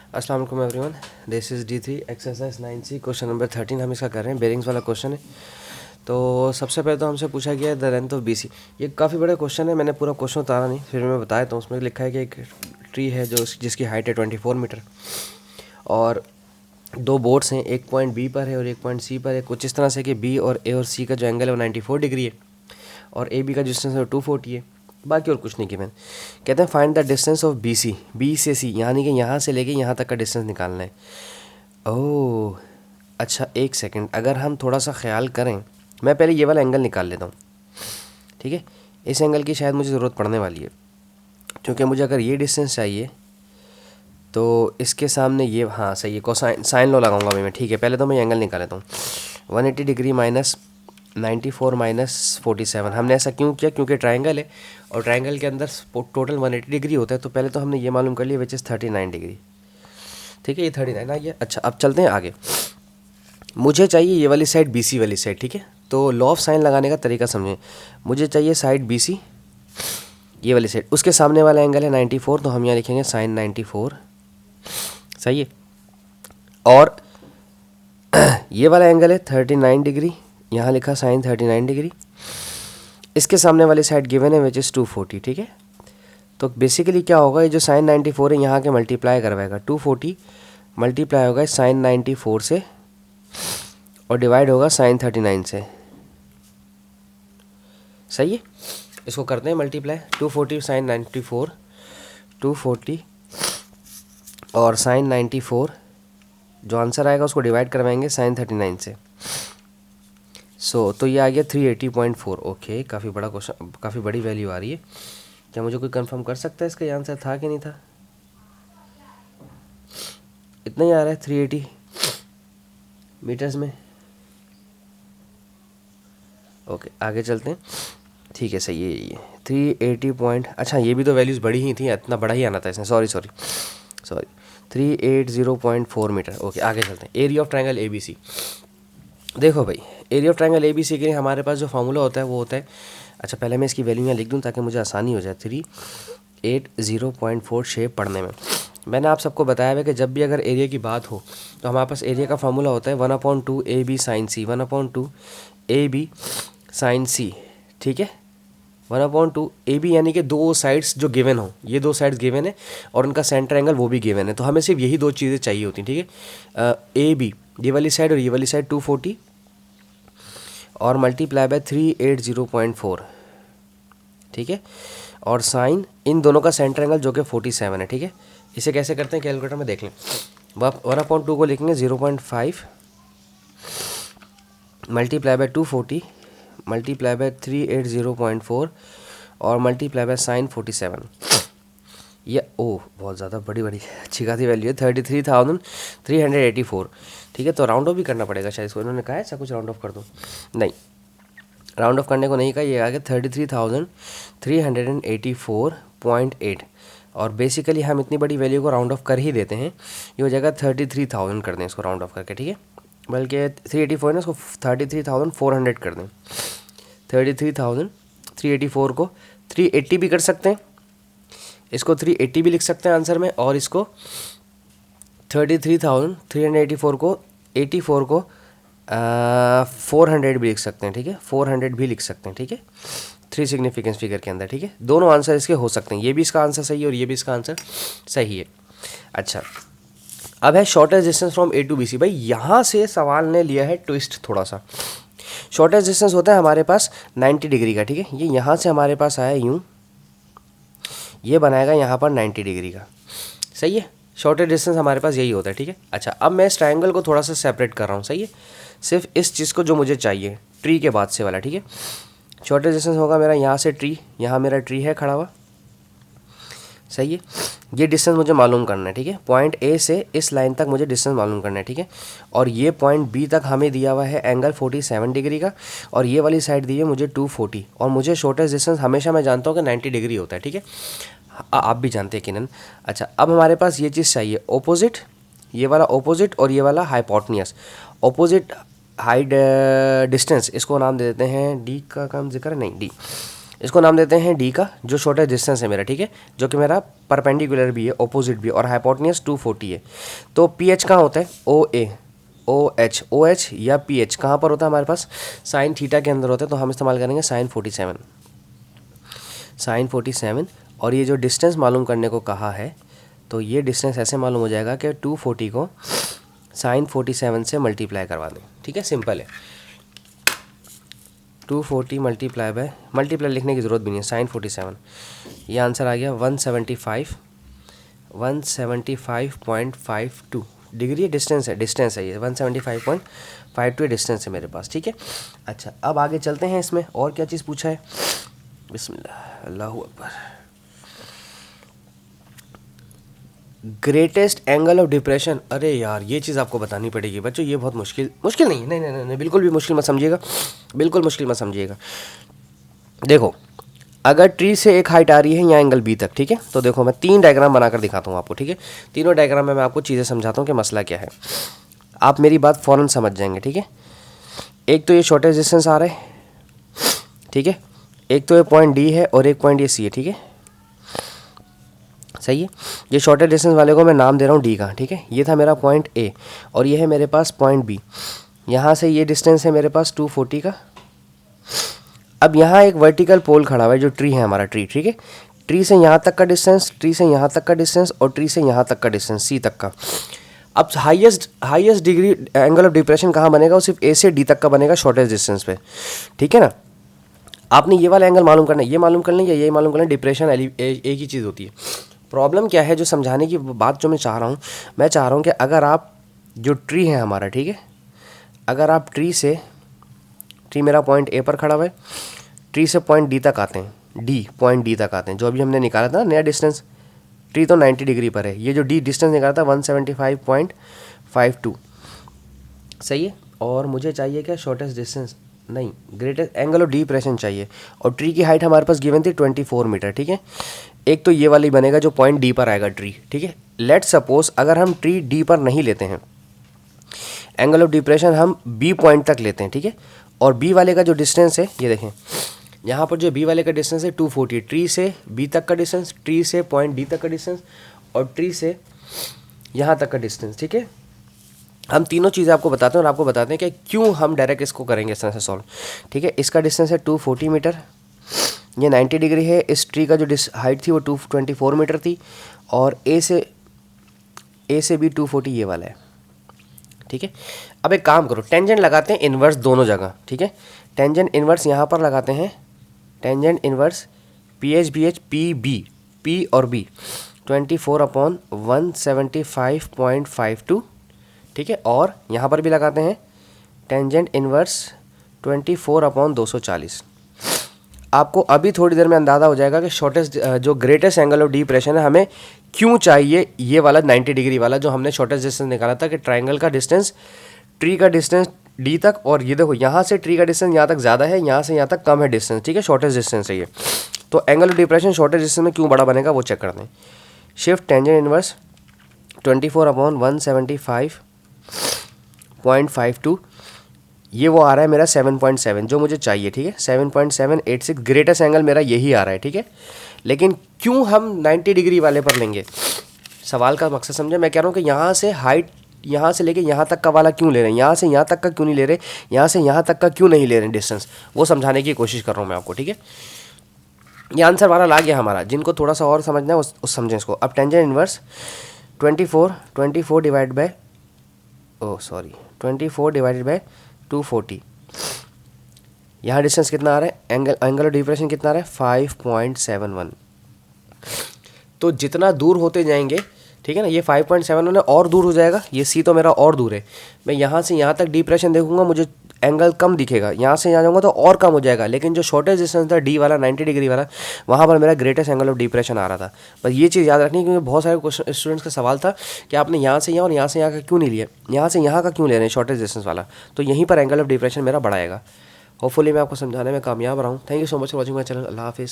अस्सलाम वालेकुम everyone, this is D3 exercise 9C question number 13 हम इसका कर रहे हैं। बेरिंग्स वाला क्वेश्चन है। तो सबसे पहले तो हमसे पूछा गया है द लेंथ ऑफ BC। ये काफ़ी बड़ा क्वेश्चन है, मैंने पूरा क्वेश्चन उतारा नहीं, फिर मैं बताया तो उसमें लिखा है कि एक ट्री है जो जिसकी हाइट है 24 मीटर और दो बोर्ड्स हैं, एक पॉइंट B पर है और एक पॉइंट C पर है। कुछ इस तरह से कि B और A और C का जो एंगल है वो 94 डिग्री है और AB का डिस्टेंस है 240 है। बाकी और कुछ नहीं गिवन। कहते हैं find the distance of BC, B से C, यानी कि यहाँ से लेके यहाँ तक का डिस्टेंस निकालना है। ओह अच्छा, एक सेकंड, अगर हम थोड़ा सा ख्याल करें, मैं पहले ये वाला एंगल निकाल लेता हूँ, ठीक है। इस एंगल की शायद मुझे ज़रूरत पड़ने वाली है, क्योंकि मुझे अगर ये डिस्टेंस चाहिए तो इसके सामने ये, हाँ सही है, कोसाइन साइन लॉ लगाऊंगा मैं, ठीक है। पहले तो मैं ये एंगल निकाल लेता हूँ। 180 डिग्री माइनस 94 माइनस 47। हमने ऐसा क्यों किया? क्योंकि ट्रायंगल है और ट्रायंगल के अंदर टोटल 180 डिग्री होता है। तो पहले तो हमने ये मालूम कर लिया विच इज़ 39 डिग्री, ठीक है। ये 39 आ गया। अच्छा, अब चलते हैं आगे। मुझे चाहिए ये वाली साइड BC वाली साइड, ठीक है। तो लॉ ऑफ साइन लगाने का तरीका समझें। मुझे चाहिए साइड BC, ये वाली साइड, उसके सामने वाला एंगल है 94, तो हम यहाँ लिखेंगे साइन 94, सही है। और ये वाला एंगल है 39 डिग्री, यहाँ लिखा साइन 39 डिग्री। इसके सामने वाली साइड गिवन है विच इज़ 240, ठीक है। तो बेसिकली क्या होगा, ये जो साइन 94 है यहाँ के मल्टीप्लाई करवाएगा, 240 मल्टीप्लाई होगा साइन 94 से और डिवाइड होगा साइन 39 से, सही है। इसको करते हैं मल्टीप्लाई, 240 साइन 94, 240 और साइन 94, जो आंसर आएगा उसको डिवाइड करवाएंगे साइन 39 से। तो ये आ गया 380.4। ओके, काफ़ी बड़ा क्वेश्चन, काफ़ी बड़ी वैल्यू आ रही है। क्या मुझे कोई कंफर्म कर सकता है इसका ये आंसर था कि नहीं था? इतना ही आ रहा है 380 मीटर्स में। ओके, आगे चलते हैं, ठीक है, सही है ये 380 पॉइंट। अच्छा, ये भी तो वैल्यूज़ बड़ी ही थी, इतना बड़ा ही आना था इसमें, सॉरी 380.4 मीटर। ओके, आगे चलते हैं। Area of triangle ABC। देखो भाई, एरिया ऑफ ट्रायंगल ABC के लिए हमारे पास जो फार्मूला होता है वो होता है, अच्छा पहले मैं इसकी वैल्यू यहाँ लिख दूँ ताकि मुझे आसानी हो जाए। 380.4 शेप पढ़ने में मैंने आप सबको बताया है कि जब भी अगर एरिया की बात हो तो हमारे पास एरिया का फार्मूला होता है 1/2 AB sine C, 1/2 AB sine C, ठीक है। 1/2 AB यानी कि दो साइड्स जो गिवन हो, ये दो साइड्स गिवन है और उनका सेंटर एंगल वो भी गिवन है। तो हमें सिर्फ यही दो चीज़ें चाहिए होती हैं, ठीक है। AB ये वाली साइड और ये वाली साइड 240 और मल्टीप्लाई बाय 380.4, ठीक है। और साइन इन दोनों का सेंटर एंगल जो कि 47 है, ठीक है। इसे कैसे करते हैं कैलकुलेटर में देख लें। 1/2 को लिखेंगे 0.5 मल्टीप्लाई बाय 240 मल्टीप्लाई बाय 380.4 और मल्टीप्लाई बाय साइन 47। ये ओह बहुत ज़्यादा बड़ी अच्छी खासी वैल्यू है, 33,384, ठीक है। तो राउंड ऑफ भी करना पड़ेगा शायद इसको, इन्होंने कहा है ऐसा कुछ राउंड ऑफ कर दो, नहीं राउंड ऑफ करने को नहीं कहा। ये आ गया 33,384.8 और बेसिकली हम इतनी बड़ी वैल्यू को राउंड ऑफ कर ही देते हैं। ये हो जाएगा 33,000 कर दें इसको राउंड ऑफ करके, ठीक है। बल्कि 384 ना, इसको 33,400 कर दें। 33,384 को 380 भी कर सकते हैं, इसको 380 भी लिख सकते हैं आंसर में, और इसको 33,384 को 84 को 400 भी लिख सकते हैं, ठीक है। 400 भी लिख सकते हैं, ठीक है, 3 सिग्निफिकेंस फिगर के अंदर, ठीक है। दोनों आंसर इसके हो सकते हैं, ये भी इसका आंसर सही है और ये भी इसका आंसर सही है। अच्छा, अब है shortest distance from A to BC। भाई यहाँ से सवाल ने लिया है ट्विस्ट थोड़ा सा। शॉर्टेस्ट डिस्टेंस होता है हमारे पास 90 डिग्री का, ठीक है। ये यहाँ से हमारे पास आया यूँ, ये बनाएगा यहाँ पर 90 डिग्री का, सही है। शॉर्टेस्ट डिस्टेंस हमारे पास यही होता है, ठीक है। अच्छा, अब मैं इस ट्रायंगल को थोड़ा सा सेपरेट कर रहा हूँ, सही है। सिर्फ इस चीज़ को जो मुझे चाहिए, ट्री के बाद से वाला, ठीक है। शॉर्टेस्ट डिस्टेंस होगा मेरा यहाँ से ट्री, यहाँ मेरा ट्री है खड़ा हुआ, सही है। ये डिस्टेंस मुझे मालूम करना है, ठीक है। पॉइंट A से इस लाइन तक मुझे डिस्टेंस मालूम करना है, ठीक है। और ये पॉइंट B तक हमें दिया हुआ है एंगल 47 डिग्री का और ये वाली साइड दी है मुझे 240 और मुझे शॉर्टेस्ट डिस्टेंस हमेशा मैं जानता हूँ कि 90 डिग्री होता है, ठीक है। आप भी जानते हैं किनन। अच्छा, अब हमारे पास ये चीज़ चाहिए ऑपोजिट, ये वाला ऑपोजिट और ये वाला हाइपोटेन्यूस। ऑपोजिट हाइट डिस्टेंस, इसको नाम दे देते हैं D का काम जिक्र नहीं, D इसको नाम देते हैं डी का, जो शॉर्टेस्ट डिस्टेंस है मेरा, ठीक है, जो कि मेरा परपेंडिकुलर भी है, ऑपोजिट भी है, और हाइपोटेन्यूज 240 है। तो पी एच कहाँ होता है, ओ एच या पी एच कहाँ पर होता है हमारे पास, साइन थीटा के अंदर होता है, तो हम इस्तेमाल करेंगे साइन 47। और ये जो डिस्टेंस मालूम करने को कहा है, तो ये डिस्टेंस ऐसे मालूम हो जाएगा कि 240 को साइन 47 से मल्टीप्लाई करवा दें, ठीक है, सिंपल है। 240 मल्टीप्लाई लिखने की ज़रूरत भी नहीं है, साइन 47, ये आंसर आ गया 175.52 डिग्री। डिस्टेंस है ये 175.52 डिस्टेंस है मेरे पास, ठीक है। अच्छा, अब आगे चलते हैं, इसमें और क्या चीज़ पूछा है, बिस्मिल्लाह अल्लाहू अकबर। ग्रेटेस्ट एंगल ऑफ डिप्रेशन, अरे यार ये चीज़ आपको बतानी पड़ेगी बच्चों, ये बहुत मुश्किल नहीं, नहीं, बिल्कुल भी मुश्किल मत समझिएगा, बिल्कुल मुश्किल मत समझिएगा। देखो, अगर ट्री से एक हाइट आ रही है यहाँ एंगल बी तक, ठीक है, तो देखो मैं 3 डायग्राम बनाकर दिखाता हूँ आपको, ठीक है। तीनों डायग्राम में मैं आपको चीज़ें समझाता हूँ कि मसला क्या है, आप मेरी बात फ़ौरन समझ जाएंगे, ठीक है। एक तो ये शॉर्टेस्ट डिस्टेंस आ रहा है, ठीक है, एक तो ये पॉइंट डी है और एक पॉइंट ये सी है, ठीक है, सही है। ये शॉर्टेस्ट डिस्टेंस वाले को मैं नाम दे रहा हूँ डी का, ठीक है। ये था मेरा पॉइंट ए और ये है मेरे पास पॉइंट बी। यहाँ से ये डिस्टेंस है मेरे पास 240 का। अब यहाँ एक वर्टिकल पोल खड़ा हुआ है, जो ट्री है हमारा, ट्री, ठीक है। ट्री से यहाँ तक का डिस्टेंस, ट्री से यहाँ तक का डिस्टेंस और ट्री से यहाँ तक का डिस्टेंस, सी तक का। अब highest degree angle of depression कहाँ बनेगा, वो सिर्फ ए से डी तक का बनेगा शॉर्टेस्ट डिस्टेंस पे, ठीक है ना। आपने ये वाला एंगल मालूम करना है, ये मालूम कर लें या ये मालूम कर लें, डिप्रेशन एक ही चीज़ होती है। प्रॉब्लम क्या है, जो समझाने की बात जो मैं चाह रहा हूँ कि अगर आप जो ट्री है हमारा, ठीक है, अगर आप ट्री मेरा पॉइंट ए पर खड़ा हुआ है, ट्री से पॉइंट डी तक आते हैं, पॉइंट डी तक आते हैं, जो अभी हमने निकाला था नया डिस्टेंस, ट्री तो 90 डिग्री पर है, ये जो डी डिस्टेंस निकाला था 175.52, सही है। और मुझे चाहिए क्या, शॉर्टेस्ट डिस्टेंस नहीं, ग्रेटेस्ट एंगल ऑफ डिप्रेशन चाहिए, और ट्री की हाइट हमारे पास गिवन थी 24 मीटर, ठीक है। एक तो ये वाली बनेगा जो पॉइंट डी पर आएगा ट्री, ठीक है। लेट सपोज अगर हम ट्री डी पर नहीं लेते हैं, एंगल ऑफ डिप्रेशन हम बी पॉइंट तक लेते हैं, ठीक है, और बी वाले का जो डिस्टेंस है, ये देखें यहाँ पर जो बी वाले का डिस्टेंस है 240, ट्री से बी तक का डिस्टेंस, ट्री से पॉइंट डी तक का डिस्टेंस और ट्री से यहाँ तक का डिस्टेंस, ठीक है। हम तीनों चीज़ें आपको बताते हैं और आपको बताते हैं कि क्यों हम डायरेक्ट इसको करेंगे इस तरह से सॉल्व, ठीक है। इसका डिस्टेंस है 240 मीटर, ये 90 डिग्री है, इस ट्री का जो हाइट थी वो 224 मीटर थी, और ए से बी 240 ये वाला है, ठीक है। अब एक काम करो, टेंजेंट लगाते हैं इन्वर्स दोनों जगह, ठीक है। टेंजेंट इन्वर्स यहाँ पर लगाते हैं, tangent inverse P H B H P B, P और बी 24/175.52, ठीक है। और यहाँ पर भी लगाते हैं टेंजेंट इन्वर्स 24/240। आपको अभी थोड़ी देर में अंदाज़ा हो जाएगा कि शॉर्टेस्ट जो ग्रेटेस्ट एंगल ऑफ डिप्रेशन है हमें क्यों चाहिए, ये वाला 90 डिग्री वाला जो हमने शॉर्टेस्ट डिस्टेंस निकाला था, कि ट्राइंगल का डिस्टेंस, ट्री का डिस्टेंस डी तक, और ये देखो यहाँ से ट्री का डिस्टेंस यहाँ तक ज़्यादा है, यहाँ से यहाँ तक कम है डिस्टेंस, ठीक है, शॉर्टेस्ट डिस्टेंस है ये। तो angle of depression shortest distance में क्यों बड़ा बनेगा वो चेक करते हैं। शिफ्ट टेंजेंट इन्वर्स 24/175.52, ये वो आ रहा है मेरा 7.7 जो मुझे चाहिए, ठीक है, 7.786 ग्रेटेस्ट एंगल मेरा यही आ रहा है, ठीक है। लेकिन क्यों हम 90 डिग्री वाले पर लेंगे, सवाल का मकसद समझे। मैं कह रहा हूँ कि यहाँ से हाइट, यहाँ से लेके यहाँ तक का वाला क्यों ले रहे हैं, यहाँ से यहाँ तक का क्यों नहीं ले रहे, यहाँ से यहाँ तक का क्यों नहीं ले रहे हैं डिस्टेंस, वो समझाने की कोशिश कर रहा हूँ मैं आपको, ठीक है। ये आंसर वाला ला गया हमारा, जिनको थोड़ा सा और समझना है उस समझें इसको। अब टेंजेंट इन्वर्स 24 डिवाइड बाय 240, यहाँ डिस्टेंस कितना आ रहा है, एंगल ऑफ डिप्रेशन कितना आ रहा है 5.71। तो जितना दूर होते जाएंगे, ठीक है ना, ये 5.71 है, और दूर हो जाएगा, ये सी तो मेरा और दूर है, मैं यहाँ से यहाँ तक डिप्रेशन देखूंगा, मुझे एंगल कम दिखेगा, यहाँ से यहाँ जाऊँगा तो और कम हो जाएगा। लेकिन जो शॉर्टेस्ट डिस्टेंस था डी वाला 90 डिग्री वाला, वहाँ पर मेरा ग्रेटेस्ट एंगल ऑफ डिप्रेशन आ रहा था। बस ये चीज़ याद रखनी, क्योंकि बहुत सारे क्वेश्चन स्टूडेंट्स का सवाल था कि आपने यहाँ से यहाँ और यहाँ से यहाँ का क्यों नहीं लिया, यहाँ से यहाँ का क्यों ले रहे हैं शॉर्टेस्ट डिस्टेंस वाला, तो यहीं पर एंगल ऑफ डिप्रेशन मेरा बढ़ाएगा। होपफुली मैं आपको समझाने में कामयाब रहा हूँ। Thank you so much for watching my channel. अल्लाह हाफिज़।